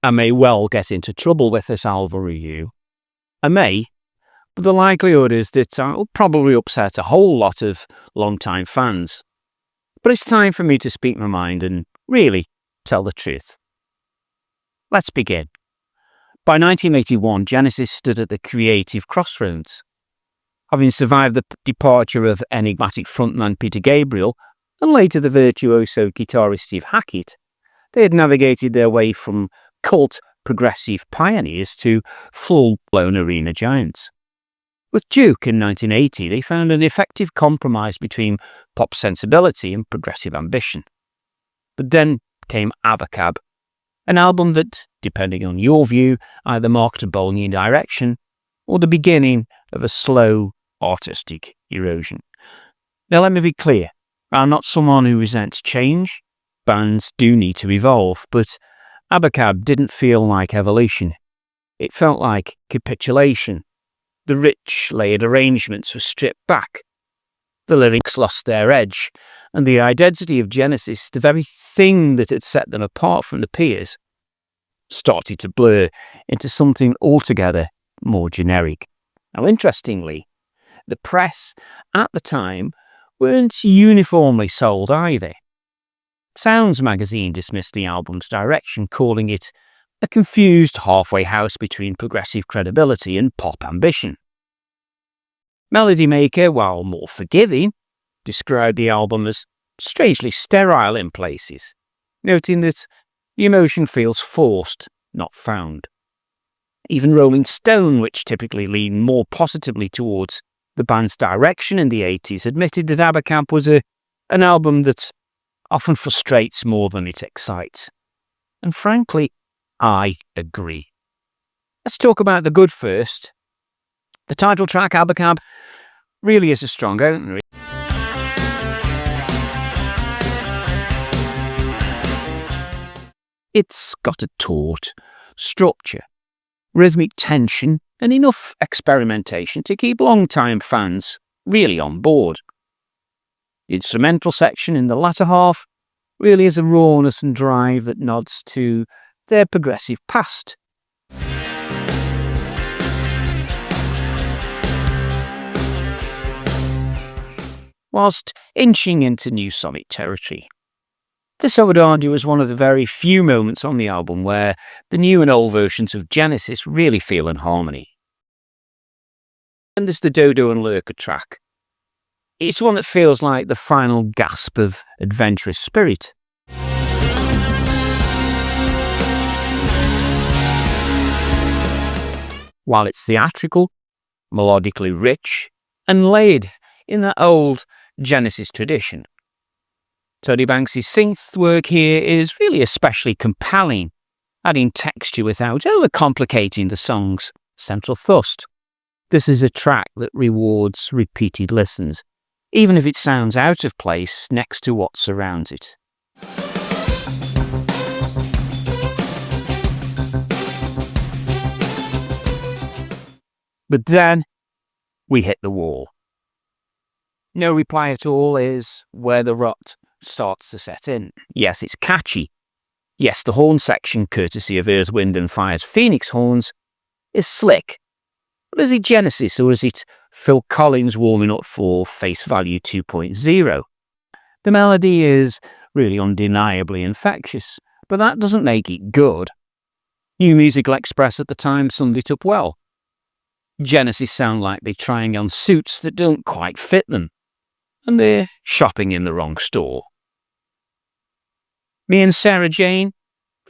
I may well get into trouble with this album review. I may, but the likelihood is that I'll probably upset a whole lot of long-time fans. But it's time for me to speak my mind and really tell the truth. Let's begin. By 1981, Genesis stood at the creative crossroads. Having survived the departure of enigmatic frontman Peter Gabriel and later the virtuoso guitarist Steve Hackett, they had navigated their way from cult progressive pioneers to full-blown arena giants. With Duke in 1980, they found an effective compromise between pop sensibility and progressive ambition. But then came Abacab, an album that, depending on your view, either marked a bold new direction or the beginning of a slow artistic erosion. Now let me be clear, I'm not someone who resents change. Bands do need to evolve, but Abacab didn't feel like evolution. It felt like capitulation. The rich, layered arrangements were stripped back. The lyrics lost their edge, and the identity of Genesis, the very thing that had set them apart from the peers, started to blur into something altogether more generic. Now, interestingly, the press at the time weren't uniformly sold either. Sounds magazine dismissed the album's direction, calling it a confused halfway house between progressive credibility and pop ambition. Melody Maker, while more forgiving, described the album as strangely sterile in places, noting that the emotion feels forced, not found. Even Rolling Stone, which typically leaned more positively towards the band's direction in the 80s, admitted that Abacab was an album that often frustrates more than it excites. And frankly, I agree. Let's talk about the good first. The title track, Abacab, really is a strong opener. It's got a taut structure, rhythmic tension, and enough experimentation to keep long-time fans really on board. The instrumental section in the latter half really is a rawness and drive that nods to their progressive past. Whilst inching into new sonic territory. This, I would argue, is one of the very few moments on the album where the new and old versions of Genesis really feel in harmony. And there's the Dodo and Lurker track. It's one that feels like the final gasp of adventurous spirit. While it's theatrical, melodically rich, and laid in that old Genesis tradition. Tony Banks' synth work here is really especially compelling, adding texture without overcomplicating the song's central thrust. This is a track that rewards repeated listens, even if it sounds out of place next to what surrounds it. But then we hit the wall. No Reply at All is where the rot starts to set in. Yes, it's catchy. Yes, the horn section, courtesy of Earth, Wind and Fire's Phoenix horns, is slick. But is it Genesis or is it Phil Collins warming up for Face Value 2.0? The melody is really undeniably infectious, but that doesn't make it good. New Musical Express at the time summed it up well. Genesis sound like they're trying on suits that don't quite fit them, and they're shopping in the wrong store. Me and Sarah Jane,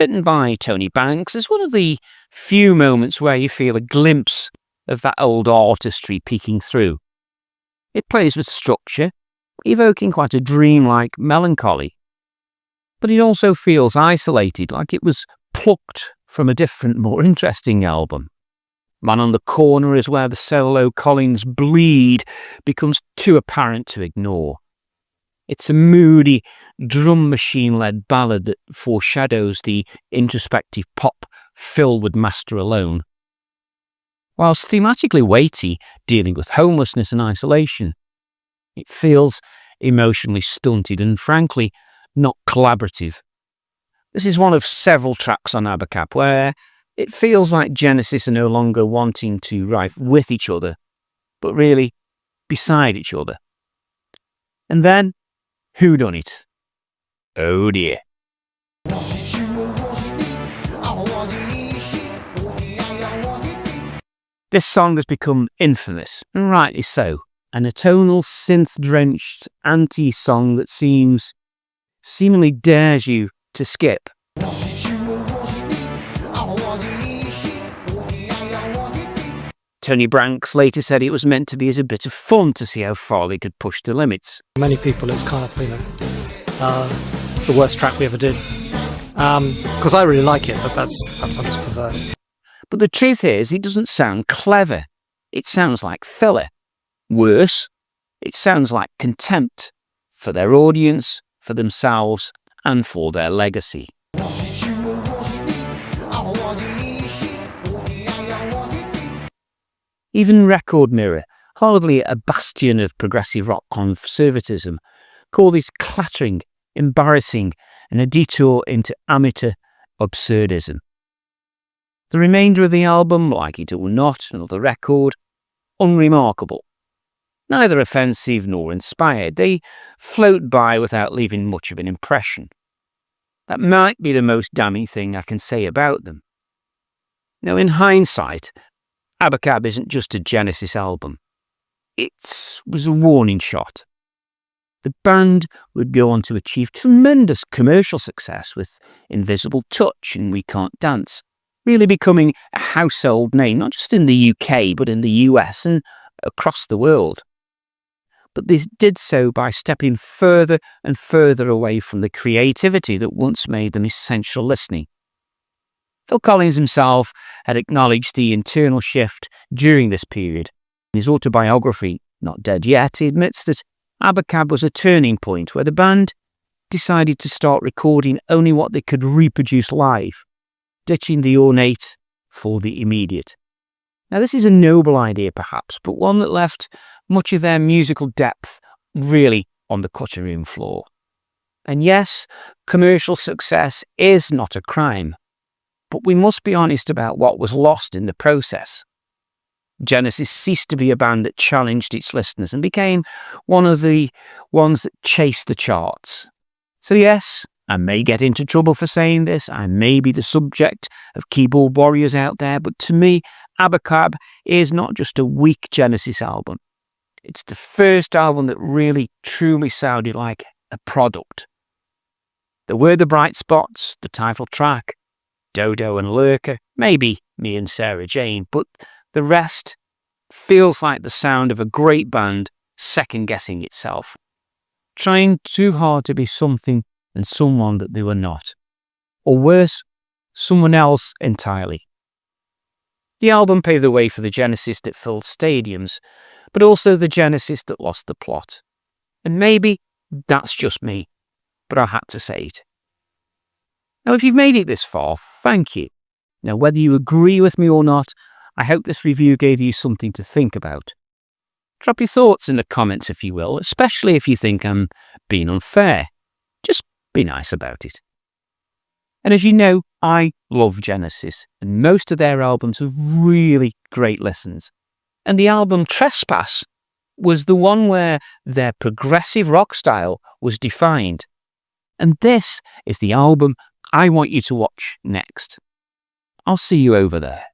written by Tony Banks, is one of the few moments where you feel a glimpse of that old artistry peeking through. It plays with structure, evoking quite a dreamlike melancholy. But it also feels isolated, like it was plucked from a different, more interesting album. Man on the Corner is where the solo Collins bleed becomes too apparent to ignore. It's a moody, drum machine-led ballad that foreshadows the introspective pop Phil would master alone. Whilst thematically weighty, dealing with homelessness and isolation, it feels emotionally stunted and, frankly, not collaborative. This is one of several tracks on Abacab where it feels like Genesis are no longer wanting to write with each other, but really beside each other. And then, who done it? Oh dear. This song has become infamous, and rightly so. An atonal, synth-drenched anti-song that seemingly dares you to skip. Tony Branks later said it was meant to be as a bit of fun to see how far they could push the limits. Many people, it's kind of, the worst track we ever did. Because I really like it, but perhaps I'm just perverse. But the truth is, it doesn't sound clever. It sounds like filler. Worse, it sounds like contempt for their audience, for themselves, and for their legacy. Even Record Mirror, hardly a bastion of progressive rock conservatism, call this clattering, embarrassing, and a detour into amateur absurdism. The remainder of the album, Like It or Not, another record, unremarkable. Neither offensive nor inspired, they float by without leaving much of an impression. That might be the most damning thing I can say about them. Now, in hindsight, Abacab isn't just a Genesis album. It was a warning shot. The band would go on to achieve tremendous commercial success with Invisible Touch and We Can't Dance, really becoming a household name, not just in the UK, but in the US and across the world. But this did so by stepping further and further away from the creativity that once made them essential listening. Phil Collins himself had acknowledged the internal shift during this period. In his autobiography, Not Dead Yet, he admits that Abacab was a turning point where the band decided to start recording only what they could reproduce live, ditching the ornate for the immediate. Now, this is a noble idea perhaps, but one that left much of their musical depth really on the cutting room floor. And yes, commercial success is not a crime, but we must be honest about what was lost in the process. Genesis ceased to be a band that challenged its listeners and became one of the ones that chased the charts. So yes, I may get into trouble for saying this, I may be the subject of keyboard warriors out there, but to me, Abacab is not just a weak Genesis album. It's the first album that really, truly sounded like a product. There were the bright spots, the title track, Dodo and Lurker, maybe Me and Sarah Jane, but the rest feels like the sound of a great band second-guessing itself, trying too hard to be something and someone that they were not, or worse, someone else entirely. The album paved the way for the Genesis that filled stadiums, but also the Genesis that lost the plot. And maybe that's just me, but I had to say it. Now, if you've made it this far, thank you. Now, whether you agree with me or not, I hope this review gave you something to think about. Drop your thoughts in the comments if you will, especially if you think I'm being unfair. Just be nice about it. And as you know, I love Genesis, and most of their albums are really great listens. And the album Trespass was the one where their progressive rock style was defined. And this is the album I want you to watch next. I'll see you over there.